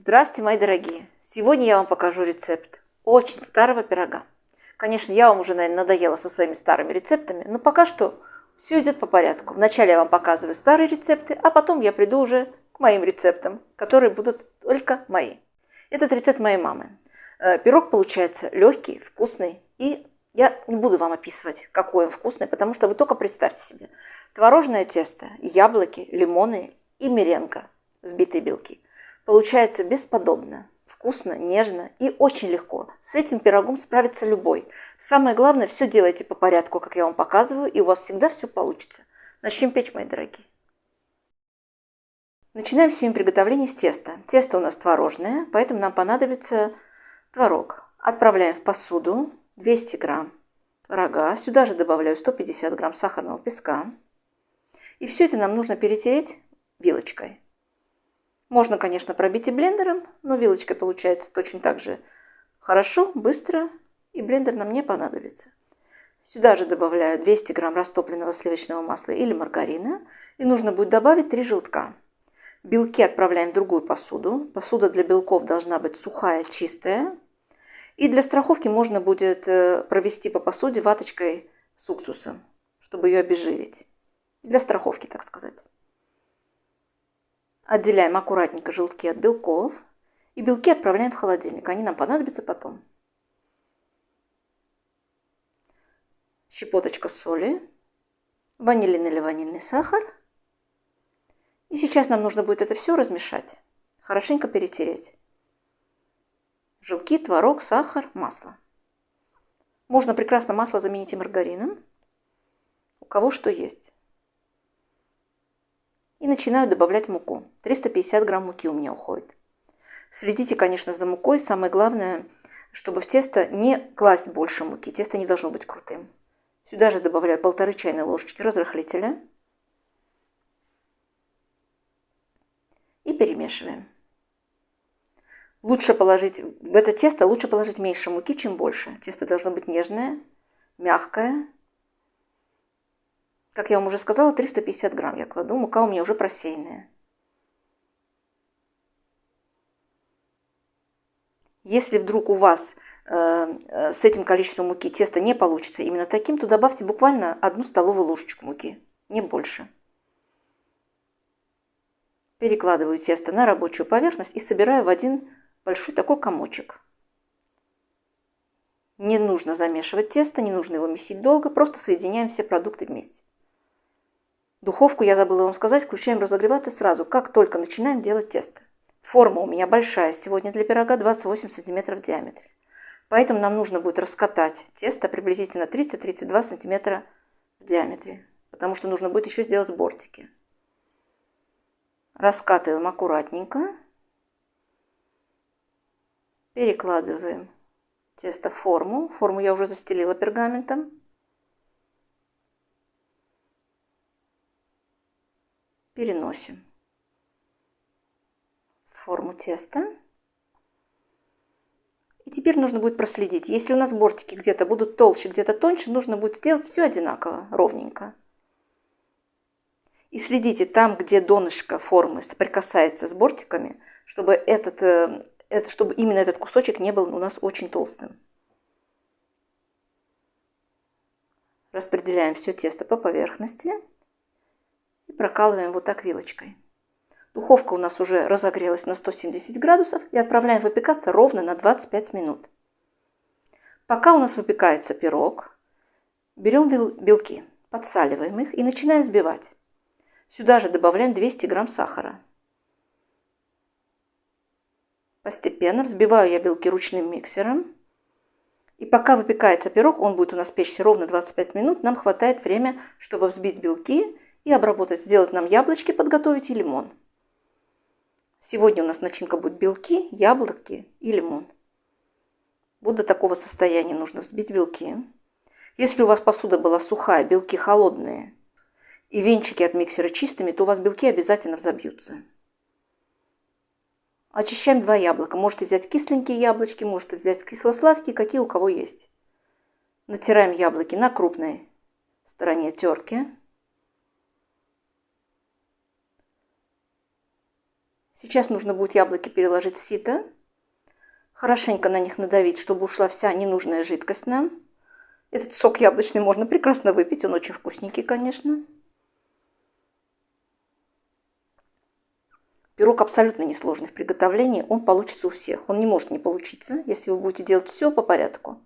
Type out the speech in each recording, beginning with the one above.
Здравствуйте, мои дорогие! Сегодня я вам покажу рецепт очень старого пирога. Конечно, я вам уже, наверное, надоела со своими старыми рецептами, но пока что все идет по порядку. Вначале я вам показываю старые рецепты, а потом я приду уже к моим рецептам, которые будут только мои. Этот рецепт моей мамы. Пирог получается легкий, вкусный, и я не буду вам описывать, какой он вкусный, потому что вы только представьте себе. Творожное тесто, яблоки, лимоны и меренга, взбитые белки. Получается бесподобно, вкусно, нежно и очень легко. С этим пирогом справится любой. Самое главное, все делайте по порядку, как я вам показываю, и у вас всегда все получится. Начнем печь, мои дорогие. Начинаем с приготовления с теста. Тесто у нас творожное, поэтому нам понадобится творог. Отправляем в посуду 200 грамм творога. Сюда же добавляю 150 грамм сахарного песка. И все это нам нужно перетереть вилочкой. Можно, конечно, пробить и блендером, но вилочкой получается точно так же хорошо, быстро, и блендер нам не понадобится. Сюда же добавляю 200 грамм растопленного сливочного масла или маргарина, и нужно будет добавить 3 желтка. Белки отправляем в другую посуду. Посуда для белков должна быть сухая, чистая. И для страховки можно будет провести по посуде ваточкой с уксусом, чтобы ее обезжирить. Для страховки, так сказать. Отделяем аккуратненько желтки от белков. И белки отправляем в холодильник. Они нам понадобятся потом. Щепоточка соли. Ванилин или ванильный сахар. И сейчас нам нужно будет это все размешать. Хорошенько перетереть. Желтки, творог, сахар, масло. Можно прекрасно масло заменить и маргарином. У кого что есть. И начинаю добавлять муку. 350 грамм муки у меня уходит. Следите, конечно, за мукой. Самое главное, чтобы в тесто не класть больше муки. Тесто не должно быть крутым. Сюда же добавляю 1,5 чайной ложечки разрыхлителя. И перемешиваем. В это тесто лучше положить меньше муки, чем больше. Тесто должно быть нежное, мягкое. Как я вам уже сказала, 350 грамм я кладу. Мука у меня уже просеянная. Если вдруг у вас с этим количеством муки тесто не получится именно таким, то добавьте буквально 1 столовую ложечку муки, не больше. Перекладываю тесто на рабочую поверхность и собираю в один большой такой комочек. Не нужно замешивать тесто, не нужно его месить долго, просто соединяем все продукты вместе. Духовку, я забыла вам сказать, включаем разогреваться сразу, как только начинаем делать тесто. Форма у меня большая сегодня для пирога, 28 сантиметров в диаметре. Поэтому нам нужно будет раскатать тесто приблизительно 30-32 сантиметра в диаметре, потому что нужно будет еще сделать бортики. Раскатываем аккуратненько. Перекладываем тесто в форму. Форму я уже застелила пергаментом. Переносим в форму теста. И теперь нужно будет проследить. Если у нас бортики где-то будут толще, где-то тоньше, нужно будет сделать все одинаково, ровненько. И следите там, где донышко формы соприкасается с бортиками, чтобы именно этот кусочек не был у нас очень толстым. Распределяем все тесто по поверхности и прокалываем вот так вилочкой. Духовка у нас уже разогрелась на 170 градусов и отправляем выпекаться ровно на 25 минут. Пока у нас выпекается пирог, берем белки, подсаливаем их и начинаем взбивать. Сюда же добавляем 200 грамм сахара. Постепенно взбиваю я белки ручным миксером. И пока выпекается пирог, он будет у нас печься ровно 25 минут, нам хватает время, чтобы взбить белки и обработать, сделать нам яблочки, подготовить и лимон. Сегодня у нас начинка будет белки, яблоки и лимон. Вот до такого состояния нужно взбить белки. Если у вас посуда была сухая, белки холодные и венчики от миксера чистыми, то у вас белки обязательно взобьются. Очищаем 2 яблока. Можете взять кисленькие яблочки, можете взять кисло-сладкие, какие у кого есть. Натираем яблоки на крупной стороне терки. Сейчас нужно будет яблоки переложить в сито, хорошенько на них надавить, чтобы ушла вся ненужная жидкость нам. Этот сок яблочный можно прекрасно выпить, он очень вкусненький, конечно. Пирог абсолютно несложный в приготовлении, он получится у всех. Он не может не получиться, если вы будете делать все по порядку.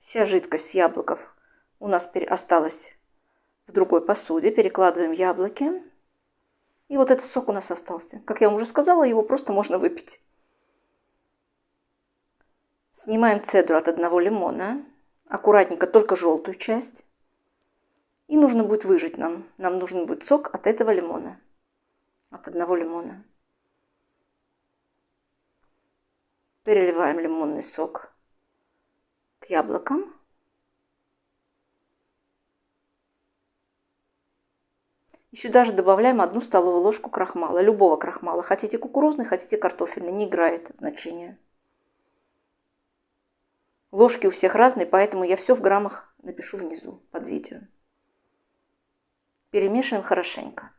Вся жидкость с яблоков у нас осталась в другой посуде. Перекладываем яблоки. И вот этот сок у нас остался. Как я вам уже сказала, его просто можно выпить. Снимаем цедру от одного лимона. Аккуратненько, только желтую часть. И нужно будет выжать нам. Нам нужен будет сок от этого лимона. От одного лимона. Переливаем лимонный сок к яблокам. И сюда же добавляем 1 столовую ложку крахмала. Любого крахмала. Хотите кукурузный, хотите картофельный. Не играет значения. Ложки у всех разные, поэтому я все в граммах напишу внизу под видео. Перемешиваем хорошенько.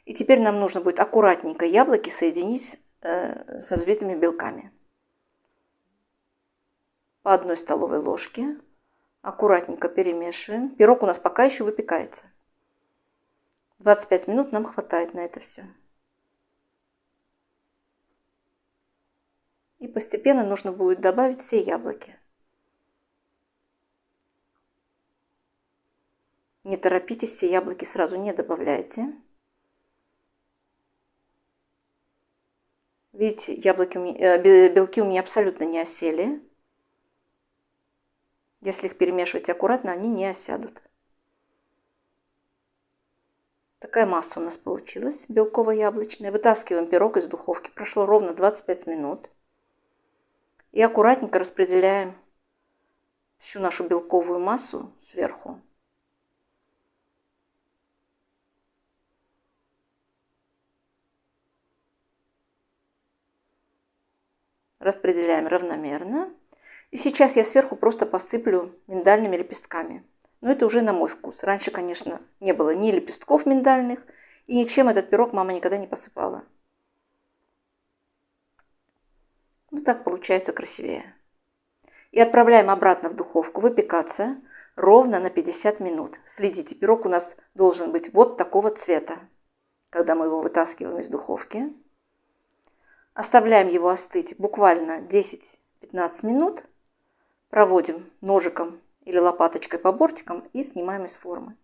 И теперь нам нужно будет аккуратненько яблоки соединить с взбитыми белками. По 1 столовой ложке. Аккуратненько перемешиваем. Пирог у нас пока еще выпекается. 25 минут нам хватает на это все. И постепенно нужно будет добавить все яблоки. Не торопитесь, все яблоки сразу не добавляйте. Видите, белки у меня абсолютно не осели. Если их перемешивать аккуратно, они не осядут. Такая масса у нас получилась, белково-яблочная. Вытаскиваем пирог из духовки. Прошло ровно 25 минут. И аккуратненько распределяем всю нашу белковую массу сверху. Распределяем равномерно. И сейчас я сверху просто посыплю миндальными лепестками. Но это уже на мой вкус. Раньше, конечно, не было ни лепестков миндальных, и ничем этот пирог мама никогда не посыпала. Ну так получается красивее. И отправляем обратно в духовку выпекаться ровно на 50 минут. Следите, пирог у нас должен быть вот такого цвета, когда мы его вытаскиваем из духовки. Оставляем его остыть буквально 10-15 минут. Проводим ножиком или лопаточкой по бортикам и снимаем из формы.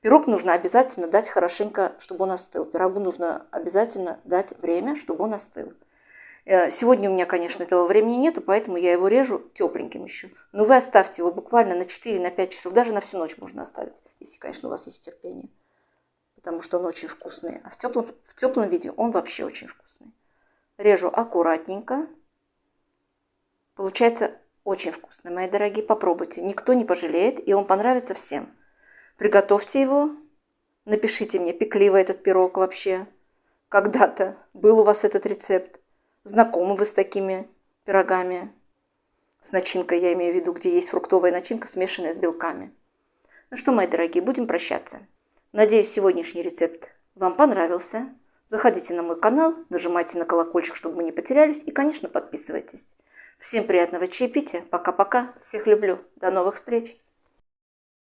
Пирог нужно обязательно дать хорошенько, чтобы он остыл. Пирогу нужно обязательно дать время, чтобы он остыл. Сегодня у меня, конечно, этого времени нету, поэтому я его режу тепленьким еще. Но вы оставьте его буквально на 4-5 часов, даже на всю ночь можно оставить, если, конечно, у вас есть терпение. Потому что он очень вкусный. А в теплом виде он вообще очень вкусный. Режу аккуратненько. Получается очень вкусно, мои дорогие. Попробуйте. Никто не пожалеет, и он понравится всем. Приготовьте его. Напишите мне, пекли вы этот пирог вообще. Когда-то был у вас этот рецепт. Знакомы вы с такими пирогами? С начинкой, я имею в виду, где есть фруктовая начинка, смешанная с белками. Ну что, мои дорогие, будем прощаться. Надеюсь, сегодняшний рецепт вам понравился. Заходите на мой канал, нажимайте на колокольчик, чтобы мы не потерялись. И, конечно, подписывайтесь. Всем приятного чаепития. Пока-пока. Всех люблю. До новых встреч.